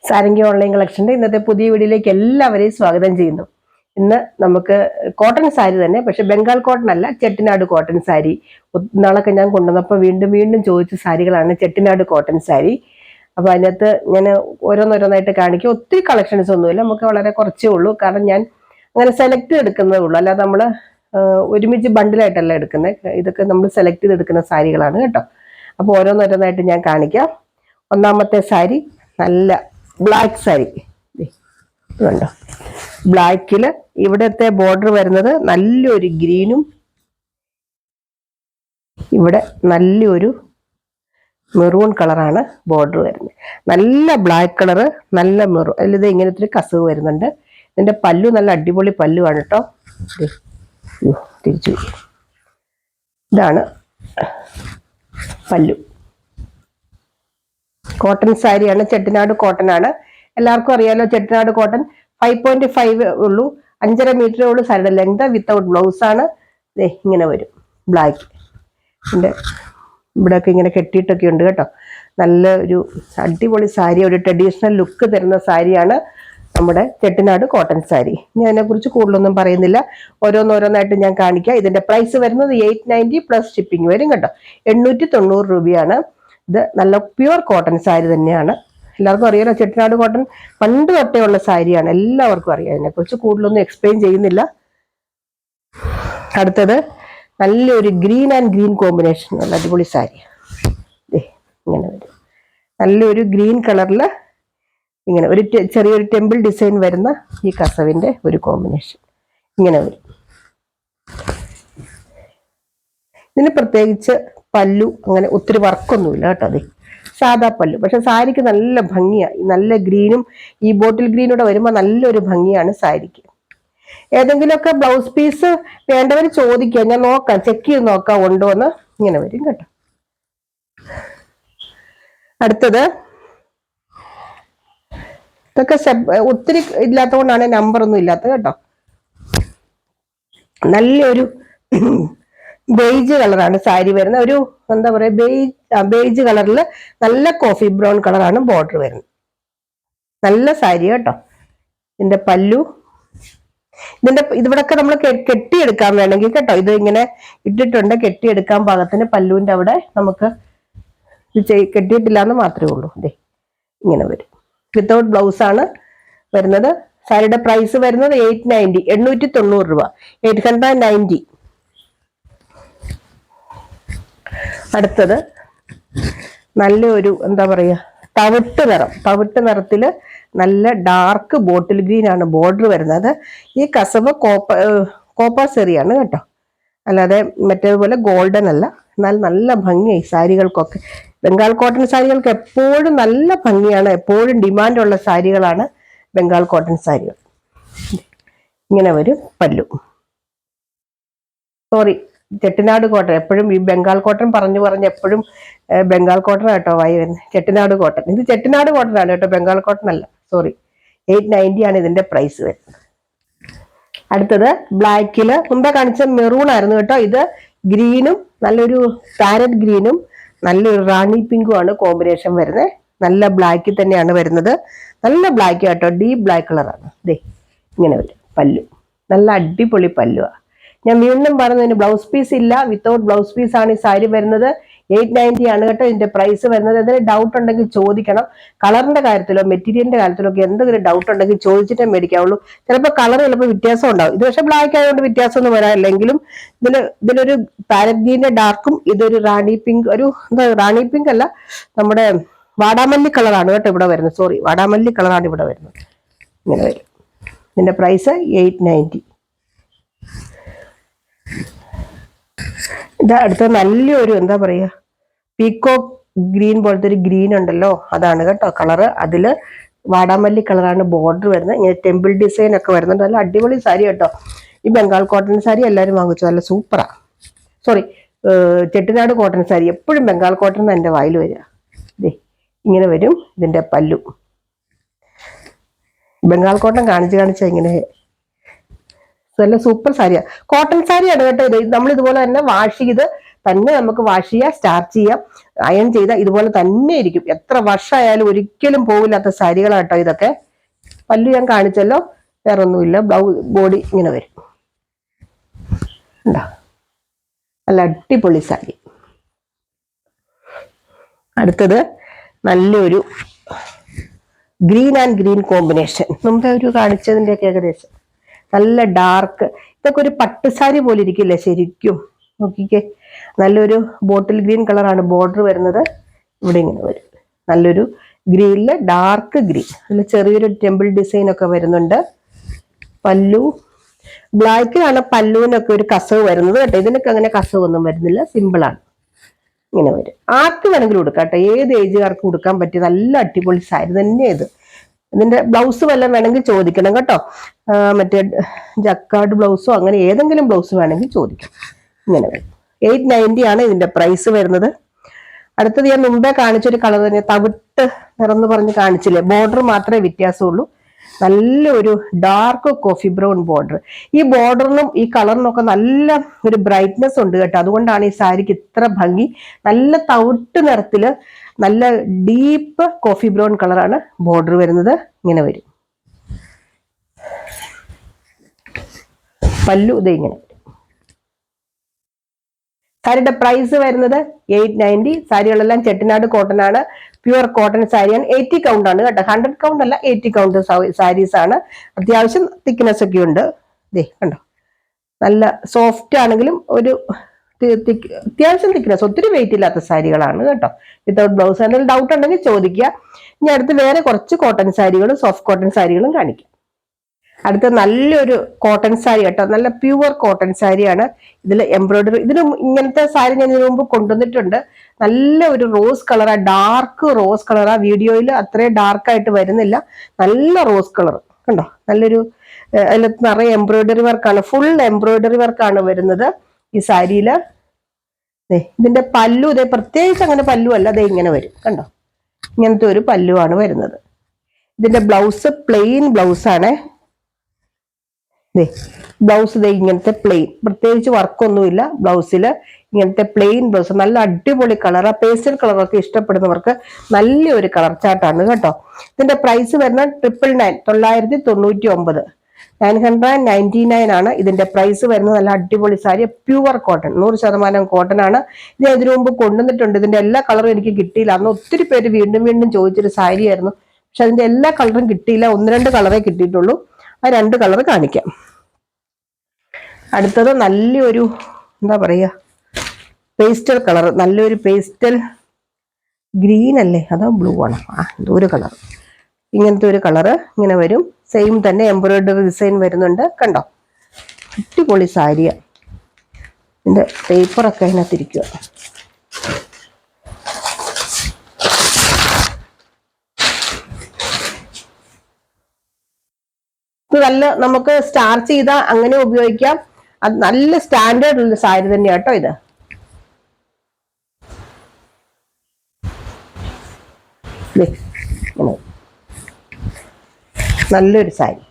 Sarangi online കളക്ഷൻ്റെ ഇന്നത്തെ പുതിയ വീഡിയോയിലേക്ക് എല്ലാവരെയും സ്വാഗതം ചെയ്യുന്നു. ഇന്ന് നമുക്ക് കോട്ടൺ സാരി തന്നെ, പക്ഷെ ബംഗാൾ കോട്ടൺ അല്ല, ചെട്ടിനാട് കോട്ടൺ സാരി. നാളൊക്കെ ഞാൻ കൊണ്ടുവന്നപ്പോൾ വീണ്ടും ചോദിച്ച സാരികളാണ് ചെട്ടിനാട് കോട്ടൺ സാരി. അപ്പോൾ അതിനകത്ത് ഞാൻ ഓരോന്നോരോന്നായിട്ട് കാണിക്കും. ഒത്തിരി കളക്ഷൻസ് ഒന്നുമില്ല, നമുക്ക് വളരെ കുറച്ചേ ഉള്ളൂ. കാരണം ഞാൻ അങ്ങനെ സെലക്ട് എടുക്കുന്നതേ ഉള്ളൂ, അല്ലാതെ നമ്മൾ ഒരുമിച്ച് ബണ്ടിലായിട്ടല്ല എടുക്കുന്നത്. ഇതൊക്കെ നമ്മൾ സെലക്ട് ചെയ്തെടുക്കുന്ന സാരികളാണ് കേട്ടോ. അപ്പോൾ ഓരോന്നോരോന്നായിട്ട് ഞാൻ കാണിക്കാം. ഒന്നാമത്തെ സാരി നല്ല ബ്ലാക്ക് സാരി കണ്ടോ. ബ്ലാക്കില് ഇവിടത്തെ ബോർഡർ വരുന്നത് നല്ലൊരു ഗ്രീനും ഇവിടെ നല്ലൊരു മെറൂൺ കളറാണ് ബോർഡർ വരുന്നത്. നല്ല ബ്ലാക്ക് കളറ്, നല്ല മെറൂൺ. അതിലിത് ഇങ്ങനത്തെ ഒരു കസവ് വരുന്നുണ്ട്. ഇതിന്റെ പല്ലു നല്ല അടിപൊളി പല്ലുവാണ് കേട്ടോ. തിരിച്ചു, ഇതാണ് പല്ലു. കോട്ടൺ സാരിയാണ്, ചെട്ടിനാട് കോട്ടൺ ആണ്. എല്ലാവർക്കും അറിയാലോ ചെട്ടിനാട് കോട്ടൺ. 5.5 ഉള്ളൂ, 5.5 മീറ്ററേ ഉള്ളൂ സാരിയുടെ ലെങ്ത്. വിത്തൗട്ട് ബ്ലൗസ് ആണ്. ഇങ്ങനെ വരും ബ്ലാക്ക്. ഇവിടെയൊക്കെ ഇങ്ങനെ കെട്ടിയിട്ടൊക്കെ ഉണ്ട് കേട്ടോ. നല്ല ഒരു അടിപൊളി സാരി, ഒരു ട്രഡീഷണൽ ലുക്ക് തരുന്ന സാരിയാണ് നമ്മുടെ ചെട്ടിനാട് കോട്ടൺ സാരി. ഞാൻ അതിനെക്കുറിച്ച് കൂടുതലൊന്നും പറയുന്നില്ല, ഓരോന്നോരോന്നായിട്ട് ഞാൻ കാണിക്കാം. ഇതിന്റെ പ്രൈസ് വരുന്നത് 890 പ്ലസ് ഷിപ്പിംഗ് വരും കേട്ടോ. 890 രൂപയാണ്. ഇത് നല്ല പ്യുവർ കോട്ടൺ സാരി തന്നെയാണ്. എല്ലാവർക്കും അറിയാലോ ചെട്ടിനാട് കോട്ടൺ പണ്ട് തൊട്ടേ ഉള്ള സാരിയാണ്, എല്ലാവർക്കും അറിയാം. അതിനെക്കുറിച്ച് കൂടുതലൊന്നും എക്സ്പ്ലെയിൻ ചെയ്യുന്നില്ല. അടുത്തത് നല്ലൊരു ഗ്രീൻ ആൻഡ് ഗ്രീൻ കോമ്പിനേഷൻ, നല്ല അടിപൊളി സാരി. ഇങ്ങനെ വരും, നല്ലൊരു ഗ്രീൻ കളറില് ഇങ്ങനെ ഒരു ചെറിയൊരു ടെമ്പിൾ ഡിസൈൻ വരുന്ന ഈ കസവിന്റെ ഒരു കോമ്പിനേഷൻ ഇങ്ങനെ വരും. ഇതിന് പ്രത്യേകിച്ച് പല്ലു അങ്ങനെ ഒത്തിരി വർക്കൊന്നുമില്ല കേട്ടോ. അതെ, സാധാ പല്ലു. പക്ഷെ സാരിക്ക് നല്ല ഭംഗിയാണ്. നല്ല ഗ്രീനും ഈ ബോട്ടിൽ ഗ്രീനൂടെ വരുമ്പോൾ നല്ലൊരു ഭംഗിയാണ് സാരിക്ക്. ഏതെങ്കിലുമൊക്കെ ബ്ലൗസ് പീസ് വേണ്ടവർ ചോദിക്കുക, ഞാൻ നോക്കാം, ചെക്ക് ചെയ്ത് നോക്കാം ഉണ്ടോ എന്ന്. ഇങ്ങനെ വരും കേട്ടോ. അടുത്തത് ഇതൊക്കെ ഒത്തിരി ഇല്ലാത്തതുകൊണ്ടാണ് നമ്പറൊന്നും ഇല്ലാത്തത് കേട്ടോ. നല്ലൊരു ബേജ് കളറാണ് സാരി വരുന്നത്. ഒരു എന്താ പറയാ, ബേജ് കളറിൽ നല്ല കോഫി ബ്രൗൺ കളറാണ് ബോർഡർ വരുന്നത്. നല്ല സാരി കേട്ടോ. ഇതിന്റെ പല്ലു, ഇതിവിടൊക്കെ നമ്മൾ കെട്ടിയെടുക്കാൻ വേണമെങ്കിൽ കേട്ടോ, ഇത് ഇങ്ങനെ ഇട്ടിട്ടുണ്ട്. കെട്ടിയെടുക്കാൻ പാകത്തിന് പല്ലുവിന്റെ അവിടെ നമുക്ക് കെട്ടിയിട്ടില്ല എന്ന് മാത്രമേ ഉള്ളൂ. അതെ, ഇങ്ങനെ വരും. വിത്തൗട്ട് ബ്ലൗസ് ആണ് വരുന്നത്. സാരിയുടെ പ്രൈസ് വരുന്നത് 890, 890 രൂപ, 890. അടുത്തത് നല്ലൊരു എന്താ പറയാ, തവിട്ട് നിറത്തില് നല്ല ഡാർക്ക് ബോട്ടിൽ ഗ്രീൻ ആണ് ബോർഡർ വരുന്നത്. ഈ കസവ് കോപ്പർ സെറിയാണ് കേട്ടോ, അല്ലാതെ മറ്റേതുപോലെ ഗോൾഡൻ അല്ല. എന്നാൽ നല്ല ഭംഗിയായി സാരികൾക്കൊക്കെ. ബംഗാൾ കോട്ടൺ സാരികൾക്ക് എപ്പോഴും നല്ല ഭംഗിയാണ്, എപ്പോഴും ഡിമാൻഡുള്ള സാരികളാണ് ബംഗാൾ കോട്ടൺ സാരികൾ. ഇങ്ങനെ വരും പല്ലു. Sorry, Chettinad cotton. എപ്പോഴും ഈ ബംഗാൾ കോട്ടൺ പറഞ്ഞു എപ്പോഴും ബംഗാൾ കോട്ടൺ കേട്ടോ വായി വരുന്നത്. ചെട്ടിനാട് കോട്ടൺ, ഇത് ചെട്ടിനാട് കോട്ടൺ ആണ് കേട്ടോ, ബംഗാൾ കോട്ടൺ അല്ല. സോറി, 890 ആണ് ഇതിന്റെ പ്രൈസ് വരുന്നത്. അടുത്തത് ബ്ലാക്കില് മുമ്പേ കാണിച്ച മെറൂൺ ആയിരുന്നു കേട്ടോ. ഇത് ഗ്രീനും നല്ലൊരു പാരറ്റ് ഗ്രീനും നല്ലൊരു റാണി പിങ്കും ആണ് കോമ്പിനേഷൻ വരുന്നത്. നല്ല ബ്ലാക്കിൽ തന്നെയാണ് വരുന്നത്. നല്ല ബ്ലാക്ക് കേട്ടോ, ഡീപ് ബ്ലാക്ക് കളറാണ്. ഇങ്ങനെ വരും പല്ലു. നല്ല അടിപൊളി പല്ലുവാണ്. ഞാൻ വീണ്ടും പറഞ്ഞതിന് ബ്ലൗസ് പീസ് ഇല്ല, വിത്തൗട്ട് ബ്ലൗസ് പീസ് ആണ് ഈ സാരി വരുന്നത്. 890 ആണ് കേട്ടോ ഇതിന്റെ പ്രൈസ് വരുന്നത്. എന്തെങ്കിലും ഡൗട്ട് ഉണ്ടെങ്കിൽ ചോദിക്കണം. കളറിന്റെ കാര്യത്തിലോ മെറ്റീരിയലിന്റെ കാര്യത്തിലോ ഒക്കെ എന്തെങ്കിലും ഡൗട്ട് ഉണ്ടെങ്കിൽ ചോദിച്ചിട്ടേ മേടിക്കാവുള്ളൂ. ചിലപ്പോൾ കളർ ചിലപ്പോൾ വ്യത്യാസം ഉണ്ടാവും. ഇത് പക്ഷെ ബ്ലാക്ക് ആയതുകൊണ്ട് വ്യത്യാസമൊന്നും വരാനില്ലെങ്കിലും ഇതിലൊരു പാരറ്റ് ഗ്രീന്റെ ഡാർക്കും ഇതൊരു റാണി പിങ്ക്, ഒരു എന്താ റാണി പിങ്ക് അല്ല, നമ്മുടെ വാടാമല്ലി കളറാണ് കേട്ടോ ഇവിടെ വരുന്നത്. സോറി, വാടാമല്ലി കളറാണ് ഇവിടെ വരുന്നത്. ഇങ്ങനെ വരും. ഇതിന്റെ പ്രൈസ് 890. ഇത് അടുത്ത നല്ലൊരു എന്താ പറയാ, പീക്കോക്ക് ഗ്രീൻ പോലത്തെ ഒരു ഗ്രീൻ ഉണ്ടല്ലോ, അതാണ് കേട്ടോ കളറ്. അതില് വാടാമല്ലി കളറാണ് ബോർഡർ വരുന്നത്. ഇങ്ങനെ ടെമ്പിൾ ഡിസൈൻ ഒക്കെ വരുന്നുണ്ട്. നല്ല അടിപൊളി സാരി കേട്ടോ. ഈ ബംഗാൾ കോട്ടൺ സാരി എല്ലാവരും വാങ്ങിച്ചു, നല്ല സൂപ്പറാ. Sorry, Chettinad cotton sari. എപ്പോഴും ബംഗാൾ കോട്ടൺ എന്ന് എൻ്റെ വായിൽ വരിക. ഇങ്ങനെ വരും ഇതിന്റെ പല്ലു. ബംഗാൾ കോട്ടൺ കാണിച്ച് ഇങ്ങനെ നല്ല സൂപ്പർ സാരിയാണ്. കോട്ടൺ സാരിയാണ് കേട്ടോ ഇത്. നമ്മൾ ഇതുപോലെ തന്നെ വാഷ് ചെയ്ത് തന്നെ നമുക്ക് വാഷ് ചെയ്യാം, സ്റ്റാർച്ച് ചെയ്യാം. അയൺ ചെയ്താൽ ഇതുപോലെ തന്നെ ഇരിക്കും, എത്ര വർഷമായാലും ഒരിക്കലും പോവില്ലാത്ത സാരികളാട്ടോ ഇതൊക്കെ. പല്ലു ഞാൻ കാണിച്ചല്ലോ, വേറെ ഒന്നുമില്ല. ബോഡി ഇങ്ങനെ വരും, ഉണ്ടോ? നല്ല അടിപൊളി സാരി. അടുത്തത് നല്ലൊരു ഗ്രീൻ ആൻഡ് ഗ്രീൻ കോമ്പിനേഷൻ, മുമ്പേ ഒരു കാണിച്ചതിൻ്റെയൊക്കെ ഏകദേശം. നല്ല ഡാർക്ക്, ഇതൊക്കെ ഒരു പട്ടുസാരി പോലെ ഇരിക്കില്ലേ ശരിക്കും. നോക്കിക്കേ, നല്ലൊരു ബോട്ടിൽ ഗ്രീൻ കളറാണ് ബോർഡർ വരുന്നത്. ഇവിടെ ഇങ്ങനെ വരും, നല്ലൊരു ഗ്രീനില് ഡാർക്ക് ഗ്രീൻ, അതിൽ ചെറിയൊരു ടെമ്പിൾ ഡിസൈൻ ഒക്കെ വരുന്നുണ്ട്. പല്ലു ബ്ലാക്കിലാണ് പല്ലുവിനൊക്കെ ഒരു കസവ് വരുന്നത് കേട്ടോ. ഇതിനൊക്കെ അങ്ങനെ കസവൊന്നും വരുന്നില്ല, സിമ്പിളാണ്. ഇങ്ങനെ വരും. ആർക്ക് വേണമെങ്കിലും ഉടുക്കാം കേട്ടോ, ഏത് ഏജുകാർക്ക് ഉടുക്കാൻ പറ്റിയ നല്ല അടിപൊളി സാരി തന്നെ ഇത്. ഇതിന്റെ ബ്ലൗസ് വല്ലതും വേണമെങ്കിൽ ചോദിക്കണം കേട്ടോ. മറ്റേ ജക്കാർഡ് ബ്ലൗസോ അങ്ങനെ ഏതെങ്കിലും ബ്ലൗസ് വേണമെങ്കിൽ ചോദിക്കാം. ഇങ്ങനെ വരും. 890 ആണ് ഇതിന്റെ പ്രൈസ് വരുന്നത്. അടുത്തത് ഞാൻ മുമ്പേ കാണിച്ചൊരു കളർ തന്നെ, തവിട്ട് നിറം എന്ന് പറഞ്ഞ് കാണിച്ചില്ലേ, ബോർഡർ മാത്രമേ വ്യത്യാസമുള്ളൂ. നല്ലൊരു ഡാർക്ക് കോഫി ബ്രൗൺ ബോർഡർ. ഈ ബോർഡറിനും ഈ കളറിനൊക്കെ നല്ല ഒരു ബ്രൈറ്റ്നെസ് ഉണ്ട് കേട്ടോ, അതുകൊണ്ടാണ് ഈ സാരിക്ക് ഇത്ര ഭംഗി. നല്ല തവിട്ട് നിറത്തില് നല്ല ഡീപ്പ് കോഫി ബ്രൗൺ കളറാണ് ബോർഡർ വരുന്നത്. ഇങ്ങനെ വരും. പല്ലു ഇത് ഇങ്ങനെ. സാരിയുടെ പ്രൈസ് വരുന്നത് 890. സാരികളെല്ലാം ചെട്ടിനാട് കോട്ടൺ ആണ്, പ്യുവർ കോട്ടൺ സാരിയാണ്. 80 കൗണ്ട് ആണ് കേട്ടോ, 100 കൗണ്ട് അല്ല, 80 കൗണ്ട് സാരീസ് ആണ്. അത്യാവശ്യം തിക്നെസ് ഒക്കെ ഉണ്ട്. ദേ കണ്ടോ, നല്ല സോഫ്റ്റ് ആണെങ്കിലും ഒരു അത്യാവശ്യം തിക്നെസ്, ഒത്തിരി വെയിറ്റ് ഇല്ലാത്ത സാരികളാണ് കേട്ടോ. Without blouse. എന്തെങ്കിലും ഡൗട്ട് ഉണ്ടെങ്കിൽ ചോദിക്കുക. ഇനി അടുത്ത് വേറെ കുറച്ച് കോട്ടൺ സാരികളും സോഫ്റ്റ് കോട്ടൺ സാരികളും കാണിക്കാം. അടുത്ത നല്ലൊരു കോട്ടൺ സാരി കേട്ടോ, നല്ല പ്യുവർ കോട്ടൺ സാരിയാണ്. ഇതിൽ എംബ്രോയിഡറി, ഇതിന് ഇങ്ങനത്തെ സാരി ഞാൻ ഇതിനു മുമ്പ് കൊണ്ടുവന്നിട്ടുണ്ട്. നല്ല ഒരു റോസ് കളറാ, ഡാർക്ക് റോസ് കളറാ. വീഡിയോയിൽ അത്രയും ഡാർക്കായിട്ട് വരുന്നില്ല, നല്ല റോസ് കളർ കണ്ടോ. നല്ലൊരു അതിനകത്ത് നിറയെ എംബ്രോയിഡറി വർക്കാണ്, ഫുൾ എംബ്രോയിഡറി വർക്കാണ് വരുന്നത് ഈ സാരിയില്. ഇതിന്റെ പല്ലു ഇതേ, പ്രത്യേകിച്ച് അങ്ങനെ പല്ലു അല്ല, അതേ ഇങ്ങനെ വരും കണ്ടോ. ഇങ്ങനത്തെ ഒരു പല്ലുവാണ് വരുന്നത്. ഇതിന്റെ ബ്ലൗസ് പ്ലെയിൻ ബ്ലൗസ് ആണ്. ബ്ലൗസ് ഇതേ ഇങ്ങനത്തെ പ്ലെയിൻ, പ്രത്യേകിച്ച് വർക്കൊന്നുമില്ല ബ്ലൗസിൽ. ഇങ്ങനത്തെ പ്ലെയിൻ ബ്ലൗസ്, നല്ല അടിപൊളി കളർ. പേസ്റ്റൽ കളറൊക്കെ ഇഷ്ടപ്പെടുന്നവർക്ക് നല്ലൊരു കളർ ചാർട്ടാണ് കേട്ടോ. ഇതിന്റെ പ്രൈസ് വരുന്നത് 999. 999 ആണ് ഇതിന്റെ പ്രൈസ് വരുന്നത്. നല്ല അടിപൊളി സാരി, പ്യുവർ കോട്ടൺ, 100% കോട്ടൺ ആണ്. ഇത് ഇതിനു മുമ്പ് കൊണ്ടുവന്നിട്ടുണ്ട്. ഇതിന്റെ എല്ലാ കളറും എനിക്ക് കിട്ടിയില്ല. അന്ന് ഒത്തിരി പേര് വീണ്ടും വീണ്ടും ചോദിച്ചൊരു സാരി ആയിരുന്നു, പക്ഷെ അതിന്റെ എല്ലാ കളറും കിട്ടിയില്ല. 1-2 കളറേ കിട്ടിയിട്ടുള്ളൂ. ആ 2 കളർ കാണിക്കാം. അടുത്തത് നല്ലൊരു എന്താ പറയാ, പേസ്റ്റൽ കളർ, നല്ലൊരു പേസ്റ്റൽ ഗ്രീൻ അല്ലേ, അതോ ബ്ലൂ ആണോ, എന്തോ കളർ. ഇങ്ങനത്തെ ഒരു കളറ് ഇങ്ങനെ വരും. സെയിം തന്നെ എംബ്രോയിഡറി ഡിസൈൻ വരുന്നുണ്ട് കണ്ടോ. അടിപൊളി സാരിയ. ഇതിന്റെ പേപ്പറൊക്കെ അതിനകത്തിരിക്കുക. ഇത് നല്ല നമുക്ക് സ്റ്റാർച്ച് ചെയ്താൽ അങ്ങനെ ഉപയോഗിക്കാം. അത് നല്ല സ്റ്റാൻഡേർഡ് ഉള്ള സാരി തന്നെയാണ് കേട്ടോ ഇത്. നല്ലൊരു സാരി.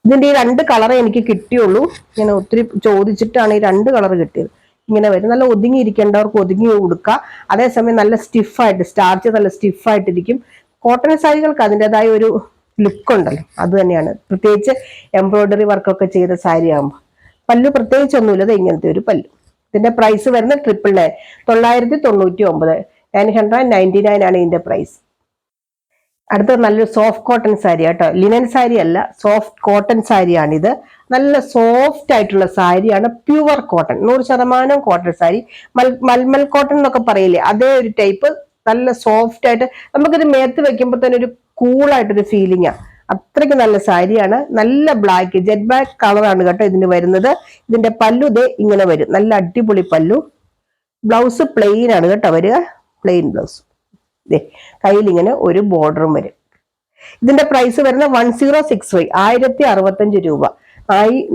ഇതിന്റെ ഈ 2 കളറേ എനിക്ക് കിട്ടിയുള്ളൂ. ഇങ്ങനെ ഒത്തിരി ചോദിച്ചിട്ടാണ് ഈ 2 കളർ കിട്ടിയത്. ഇങ്ങനെ വരും. നല്ല ഒതുങ്ങി ഇരിക്കേണ്ടവർക്ക് ഒതുങ്ങി കൊടുക്കുക. അതേസമയം നല്ല സ്റ്റിഫായിട്ട്, സ്റ്റാർച്ച് നല്ല സ്റ്റിഫായിട്ടിരിക്കും. കോട്ടൺ സാരികൾക്ക് അതിൻ്റെതായ ഒരു ലുക്ക് ഉണ്ടല്ലോ, അത് തന്നെയാണ്. പ്രത്യേകിച്ച് എംബ്രോയിഡറി വർക്കൊക്കെ ചെയ്ത സാരി ആകുമ്പോൾ. പല്ലു പ്രത്യേകിച്ച് ഒന്നുമില്ല, അത് ഇങ്ങനത്തെ ഒരു പല്ലു. ഇതിന്റെ പ്രൈസ് വരുന്നത് 999. 999 ആണ് ഇതിന്റെ പ്രൈസ്. അടുത്ത നല്ലൊരു സോഫ്റ്റ് കോട്ടൺ സാരി കേട്ടോ, ലിനൻ സാരി അല്ല, സോഫ്റ്റ് കോട്ടൺ സാരിയാണിത്. നല്ല സോഫ്റ്റ് ആയിട്ടുള്ള സാരിയാണ്, pure cotton, 100% cotton sari. Malmal cotton എന്നൊക്കെ പറയില്ലേ, അതേ ഒരു ടൈപ്പ്. നല്ല സോഫ്റ്റ് ആയിട്ട് നമുക്കിത് മേത്ത് വെക്കുമ്പോൾ തന്നെ ഒരു കൂളായിട്ടൊരു ഫീലിംഗാ. അത്രയ്ക്ക് നല്ല സാരിയാണ്. നല്ല ബ്ലാക്ക്, ജെറ്റ് ബ്ലാക്ക് കളറാണ് കേട്ടോ ഇതിന് വരുന്നത്. ഇതിന്റെ പല്ലു ദേ ഇങ്ങനെ വരും, നല്ല അടിപൊളി പല്ലു. ബ്ലൗസ് പ്ലെയിൻ ആണ് കേട്ടോ വരിക, പ്ലെയിൻ ബ്ലൗസ്. കയ്യിൽ ഇങ്ങനെ ഒരു ബോർഡറും വരും. ഇതിന്റെ പ്രൈസ് വരുന്ന 1065, 1065 രൂപ.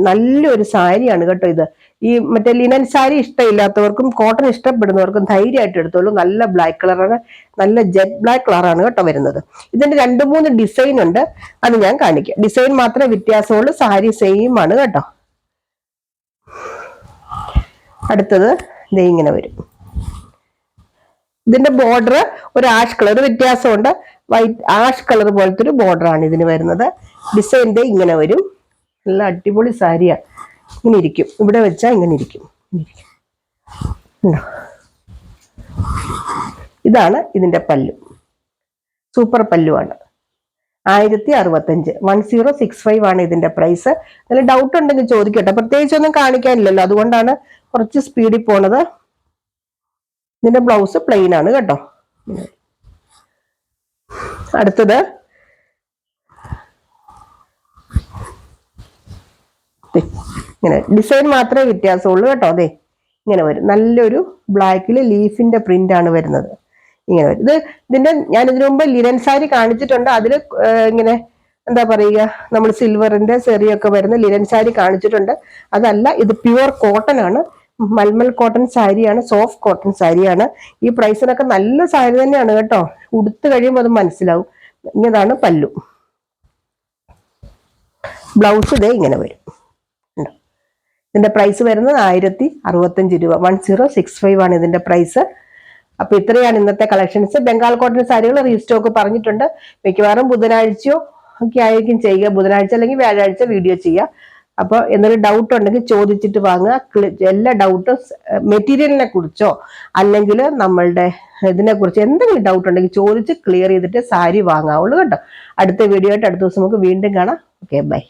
നല്ലൊരു സാരിയാണ് കേട്ടോ ഇത്. ഈ മറ്റേ ലിനൻ സാരി ഇഷ്ടമില്ലാത്തവർക്കും കോട്ടൺ ഇഷ്ടപ്പെടുന്നവർക്കും ധൈര്യമായിട്ട് എടുത്തോളൂ. നല്ല ബ്ലാക്ക് കളറാണ്, നല്ല ജെറ്റ് ബ്ലാക്ക് കളറാണ് കേട്ടോ വരുന്നത്. ഇതിന്റെ 2-3 ഡിസൈൻ ഉണ്ട്, അത് ഞാൻ കാണിക്കാം. ഡിസൈൻ മാത്രമേ വ്യത്യാസമുള്ളൂ, സാരി സെയിം ആണ് കേട്ടോ. അടുത്തത് ഇങ്ങനെ വരും. ഇതിന്റെ ബോർഡർ ഒരു ആഷ് കളർ വ്യത്യാസമുണ്ട്. വൈറ്റ് ആഷ് കളർ പോലത്തെ ഒരു ബോർഡർ ആണ് ഇതിന് വരുന്നത്. ഡിസൈൻ്റെ ഇങ്ങനെ വരും. നല്ല അടിപൊളി സാരിയാണ്. ഇങ്ങനെ ഇരിക്കും, ഇവിടെ വെച്ചാൽ ഇങ്ങനെ ഇരിക്കും. ഇതാണ് ഇതിന്റെ പല്ലു. സൂപ്പർ പല്ലുവാണ്. 1065, 1065 ആണ് ഇതിന്റെ പ്രൈസ്. നല്ല ഡൗട്ട് ഉണ്ടെങ്കിൽ ചോദിക്കട്ടെ, പ്രത്യേകിച്ചൊന്നും കാണിക്കാനില്ലല്ലോ, അതുകൊണ്ടാണ് കുറച്ച് സ്പീഡിൽ പോണത്. ഇതിന്റെ ബ്ലൗസ് പ്ലെയിൻ ആണ് കേട്ടോ. അടുത്തത് ഇങ്ങനെ ഡിസൈൻ മാത്രമേ വ്യത്യാസമുള്ളൂ കേട്ടോ. അതെ ഇങ്ങനെ വരും. നല്ലൊരു ബ്ലാക്കിൽ ലീഫിന്റെ പ്രിന്റ് ആണ് വരുന്നത്. ഇങ്ങനെ വരും. ഞാൻ ഇതിനു മുമ്പ് ലിനൻ സാരി കാണിച്ചിട്ടുണ്ട്. അതിൽ ഇങ്ങനെ എന്താ പറയുക, നമ്മൾ സിൽവറിന്റെ സെറിയൊക്കെ വരുന്ന ലിനൻ സാരി കാണിച്ചിട്ടുണ്ട്. അതല്ല, ഇത് പ്യുവർ കോട്ടൺ ആണ്. മൽമൽ കോട്ടൺ സാരിയാണ്, സോഫ്റ്റ് കോട്ടൺ സാരിയാണ്. ഈ പ്രൈസിനൊക്കെ നല്ല സാരി തന്നെയാണ് കേട്ടോ. ഉടുത്ത് കഴിയുമ്പോൾ അത് മനസ്സിലാവും. ഇങ്ങനെയാണ് പല്ലു. ബ്ലൗസ് ഇതേ ഇങ്ങനെ വരും. ഇതിന്റെ പ്രൈസ് വരുന്നത് 1065 രൂപ. 1065 ആണ് ഇതിന്റെ പ്രൈസ്. അപ്പൊ ഇത്രയാണ് ഇന്നത്തെ കളക്ഷൻസ്. ബംഗാൾ കോട്ടൺ സാരികൾ റീസ്റ്റോക്ക് പറഞ്ഞിട്ടുണ്ട്. മിക്കവാറും ബുധനാഴ്ചയോ ഒക്കെ ആയിരിക്കും ചെയ്യുക. ബുധനാഴ്ച അല്ലെങ്കിൽ വ്യാഴാഴ്ച വീഡിയോ ചെയ്യുക. അപ്പോൾ എന്തെങ്കിലും ഡൗട്ട് ഉണ്ടെങ്കിൽ ചോദിച്ചിട്ട് വാങ്ങുക. എല്ലാ ഡൗട്ടും മെറ്റീരിയലിനെ കുറിച്ചോ അല്ലെങ്കിൽ നമ്മളുടെ ഇതിനെ കുറിച്ച് എന്തെങ്കിലും ഡൗട്ട് ഉണ്ടെങ്കിൽ ചോദിച്ച് ക്ലിയർ ചെയ്തിട്ട് സാരി വാങ്ങാവുള്ളൂ കേട്ടോ. അടുത്ത വീഡിയോ ആയിട്ട് അടുത്ത ദിവസം നമുക്ക് വീണ്ടും കാണാം. Okay, by.